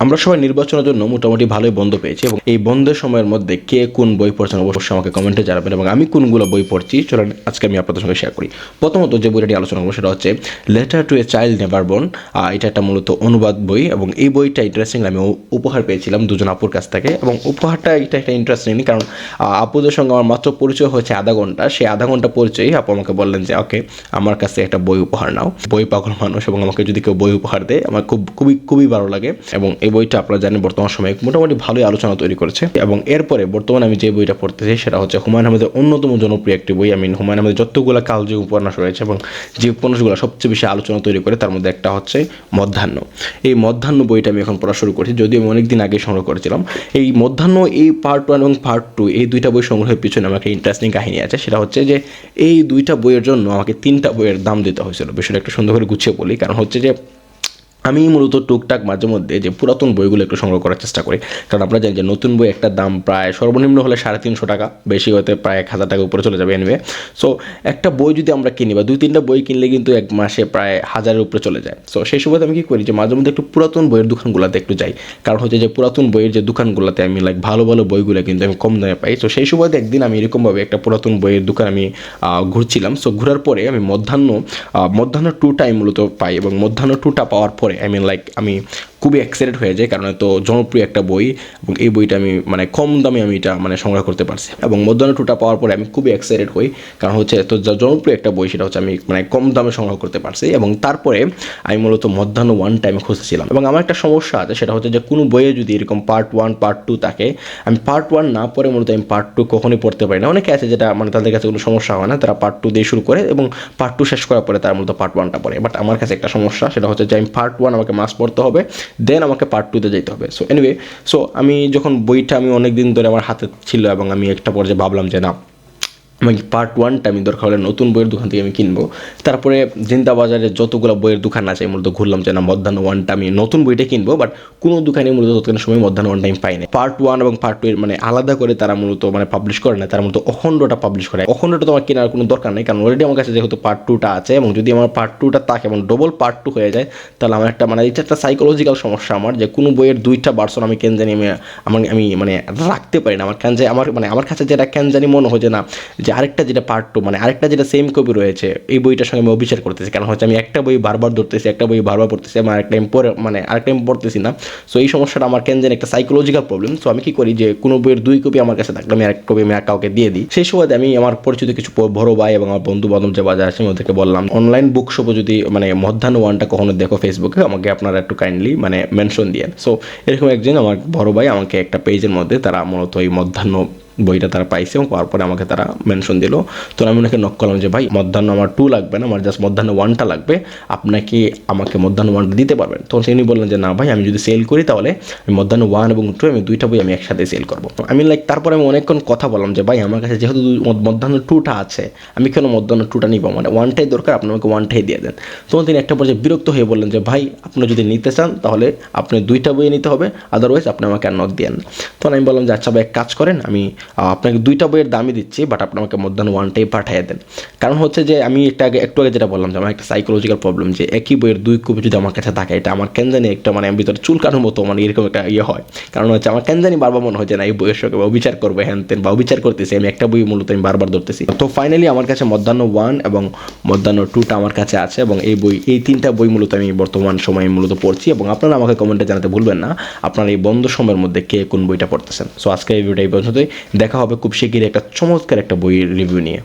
আমরা সবাই নির্বাচনের জন্য মোটামুটি ভালোই বন্ধ পেয়েছি এবং এই বন্ধের সময়ের মধ্যে কে কোন বই পড়ছেন অবশ্যই আমাকে কমেন্টে জানাবেন এবং আমি কোনগুলো বই পড়ছি চলেন আজকে আমি আপনাদের সঙ্গে শেয়ার করি। প্রথমত যে বইটি আলোচনা করবো সেটা হচ্ছে letter to a child never born. এটা একটা মূলত অনুবাদ বই এবং এই বইটা ইন্টারেস্টিং আমি উপহার পেয়েছিলাম দুজন আপুর কাছ থেকে এবং উপহারটা এটা একটা ইন্টারেস্টিং কারণ আপুদের সঙ্গে আমার মাত্র পরিচয় হয়েছে আধা ঘন্টা। সেই আধা ঘন্টা পরিচয়ই আপু আমাকে বললেন যে ওকে আমার কাছে একটা বই উপহার নাও। বই পাগল মানুষ এবং আমাকে যদি কেউ বই উপহার দেয় আমার খুবই ভালো লাগে এবং এই বইটা আপনারা জানেন বর্তমান সময়ে মোটামুটি ভালোই আলোচনা তৈরি করেছে। এবং এরপরে বর্তমানে আমি যে বইটা পড়তেছি সেটা হচ্ছে হুমায়ুন আহমেদের অন্যতম জনপ্রিয় একটি বই। হুমায়ুন আহমেদের যতগুলো কালজয়ী উপন্যাস রয়েছে এবং যে উপন্যাসগুলো সবচেয়ে বেশি আলোচনা তৈরি করে তার মধ্যে একটা হচ্ছে মধ্যাহ্ন। এই মধ্যাহ্ন বইটা আমি এখন পড়া শুরু করছি, যদিও আমি অনেকদিন আগে সংগ্রহ করেছিলাম। এই মধ্যাহ্ন এই পার্ট 1 এবং পার্ট 2 এই দুইটা বই সংগ্রহের পিছনে আমাকে ইন্টারেস্টিং কাহিনী আছে। সেটা হচ্ছে যে এই দুইটা বইয়ের জন্য আমাকে 3টা বইয়ের দাম দিতে হয়েছিল। বিষয়টা একটু সুন্দর করে গুছিয়ে বলি, কারণ হচ্ছে যে আমি মূলত টুকটাক মাঝে মধ্যে যে পুরাতন বইগুলো একটু সংগ্রহ করার চেষ্টা করি, কারণ আপনারা জানেন যে নতুন বই একটা দাম প্রায় সর্বনিম্ন হলে 350 টাকা, বেশি হতে প্রায় 1000 টাকা উপরে চলে যাবে এনিওয়ে। সো একটা বই যদি আমরা কিনি বা 2-3টা বই কিনলে কিন্তু এক মাসে প্রায় 1000-এর উপরে চলে যায়। সো সেই সময় আমি কী করি যে মাঝে মধ্যে একটু পুরাতন বইয়ের দোকানগুলোতে একটু যাই, কারণ হচ্ছে যে পুরাতন বইয়ের যে দোকানগুলোতে আমি ভালো ভালো বইগুলো কিন্তু আমি কম দামে পাই। তো সেই সময় একদিন আমি এরকমভাবে একটা পুরাতন বইয়ের দোকান আমি ঘুরছিলাম। সো ঘোরার পরে আমি মধ্যাহ্ন 2টা আমি মূলত পাই এবং মধ্যাহ্ন 2টা পাওয়ার পরে আমি খুবই এক্সাইটেড হয়ে যায়, কারণ এত জনপ্রিয় একটা বই এবং এই বইটা আমি কম দামে আমি এটা সংগ্রহ করতে পারছি। এবং মধ্যাহ্ন 2টা পাওয়ার পরে আমি খুবই এক্সাইটেড হই, কারণ হচ্ছে এত জনপ্রিয় একটা বই সেটা হচ্ছে আমি কম দামে সংগ্রহ করতে পারছি। এবং তারপরে আমি মূলত মধ্যাহ্ন 1টা আমি খুঁজেছিলাম এবং আমার একটা সমস্যা আছে, সেটা হচ্ছে যে কোনো বইয়ে যদি এরকম পার্ট 1 পার্ট 2 থাকে, আমি পার্ট 1 না পড়ে মূলত আমি পার্ট 2 কখনোই পড়তে পারি না। অনেকে আছে যেটা তাদের কাছে কোনো সমস্যা হয় না, তারা পার্ট 2 দিয়ে শুরু করে এবং পার্ট 2 শেষ করার পরে তারা মূলত পার্ট 1টা পড়ে। বাট আমার কাছে একটা সমস্যা, সেটা হচ্ছে যে আমি পার্ট 1 আমাকে মাস্ট পড়তে হবে, দেন আমাকে পার্ট 2তে যেতে হবে। সো এনিওয়ে, আমি যখন বইটা অনেক দিন ধরে আমার হাতে ছিল এবং আমি একটা পর্যায়ে ভাবলাম যে না, আমি পার্ট 1টা আমি দরকার হলে নতুন বইয়ের দোকান থেকে আমি কিনবো। তারপরে জিন্দা বাজারে যতগুলো বইয়ের দোকান আছে মূলত ঘুরলাম যে না মধ্যাহ্ন 1টা আমি নতুন বইটা কিনবো, বাট কোনো দোকানে মূলত ততক্ষণ সময় মধ্যাহ্ন 1টা আমি পাই না। পার্ট 1 এবং পার্ট 2 এর আলাদা করে তারা মূলত পাবলিশ করে না, তারা মূলত অখণ্ডটা পাবলিশ করে। অখণ্ডটা তো আমার কেনার কোনো দরকার নেই, কারণ অলরেডি আমার কাছে যেহেতু পার্ট 2টা আছে এবং যদি আমার পার্ট 2টা থাকে এবং ডবল পার্ট 2 হয়ে যায়, তাহলে আমার এটা একটা সাইকোলজিক্যাল সমস্যা আমার, যে কোনো বইয়ের 2টা ভার্সন আমি কেন জানি আমি রাখতে পারি না। আমার কেন যে আমার কাছে যেটা কেন জানি মনে হয় যে না, যে আরেকটা যেটা পার্ট 2 আরেকটা যেটা সেম কপি রয়েছে এই বইটার সঙ্গে আমি অবিচার করতেছি, কারণ হচ্ছে আমি একটা বই বারবার ধরতেছি, একটা বই বারবার পড়তেছি, আমি আরেকটা টাইম পরে আরেকটা টাইম পড়তেছি না। সো এই সমস্যাটা আমার কেন জানি একটা সাইকোলজিক্যাল প্রবলেম। সো আমি কী করি যে কোনো বইয়ের 2 কপি আমার কাছে থাকলে আমি আরেক কপি আমি কাউকে দিয়ে দিই। সেই সময় আমি আমার পরিচিত কিছু বড় ভাই এবং আমার বন্ধু বান্ধব যে বাজার আছে ওদেরকে বললাম অনলাইন বুক শপে যদি মধ্যাহ্ন 1টা কখনো দেখো ফেসবুকে, আমাকে আপনারা একটু কাইন্ডলি মেনশন দিয়েন। সো এরকম একজন আমার বড় ভাই আমাকে একটা পেজের মধ্যে তারা মূলত এই মধ্যাহ্ন বইটা তারা পাইছে এবং পাওয়ার পরে আমাকে তারা মেনশন দিল। তো আমি ওনাকে নক করলাম যে ভাই মধ্যাহ্ন আমার 2 লাগবে না, আমার জাস্ট মধ্যাহ্ন 1টা লাগবে, আপনাকে আমাকে মধ্যাহ্ন 1টা দিতে পারবেন? তখন তিনি বললেন যে না ভাই, আমি যদি সেল করি তাহলে আমি মধ্যাহ্ন 1 এবং 2 আমি 2টা বই আমি একসাথে সেল করবো। তারপরে আমি অনেকক্ষণ কথা বললাম যে ভাই আমার কাছে যেহেতু মধ্যাহ্ন 2টা আছে, আমি কেন মধ্যাহ্ন 2টা নিব, 1টাই দরকার, আপনি আমাকে 1টাই দিয়ে দেন। তখন তিনি একটা পর্যায়ে বিরক্ত হয়ে বললেন যে ভাই আপনি যদি নিতে চান তাহলে আপনি 2টা বই নিতে হবে, আদারওয়াইজ আপনি আমাকে আর নক দেন। তখন আমি বললাম যে আচ্ছা ভাই এক কাজ করেন, আমি আপনাকে 2টা বইয়ের দামই দিচ্ছি, বাট আপনি আমাকে মধ্যাহ্ন 1টাই পাঠিয়ে দেন। কারণ হচ্ছে যে আমি একটু আগে যেটা বললাম যে আমার একটা সাইকোলজিক্যাল প্রবলেম, যে একই বইয়ের 2 কপি যদি আমার কাছে থাকে এটা আমার কেন জানি একটা ভিতরে চুলকানোর মতো এরকম একটা হয়। কারণ হচ্ছে আমার কেন জানি বারবার মনে হয় যে না এই বইয়ের সঙ্গে অবিচার করবো হ্যান তেন বা অবিচার করতেছি, আমি একটা বই মূলত আমি বারবার ধরতেছি। তো ফাইনালি আমার কাছে মধ্যাহ্ন 1 এবং মধ্যাহ্ন 2টা আমার কাছে আছে এবং এই 3টা বই মূলত আমি বর্তমান সময়ে মূলত পড়ছি। এবং আপনারা আমাকে কমেন্টে জানাতে ভুলবেন না আপনারা এই বন্ধ সময়ের মধ্যে কে কোন বইটা পড়তেছেন। সো আজকে এই ভিডিওটা এই পর্যন্তই, দেখা হবে খুব শিগগিরই একটা চমৎকার একটা বইয়ের রিভিউ নিয়ে।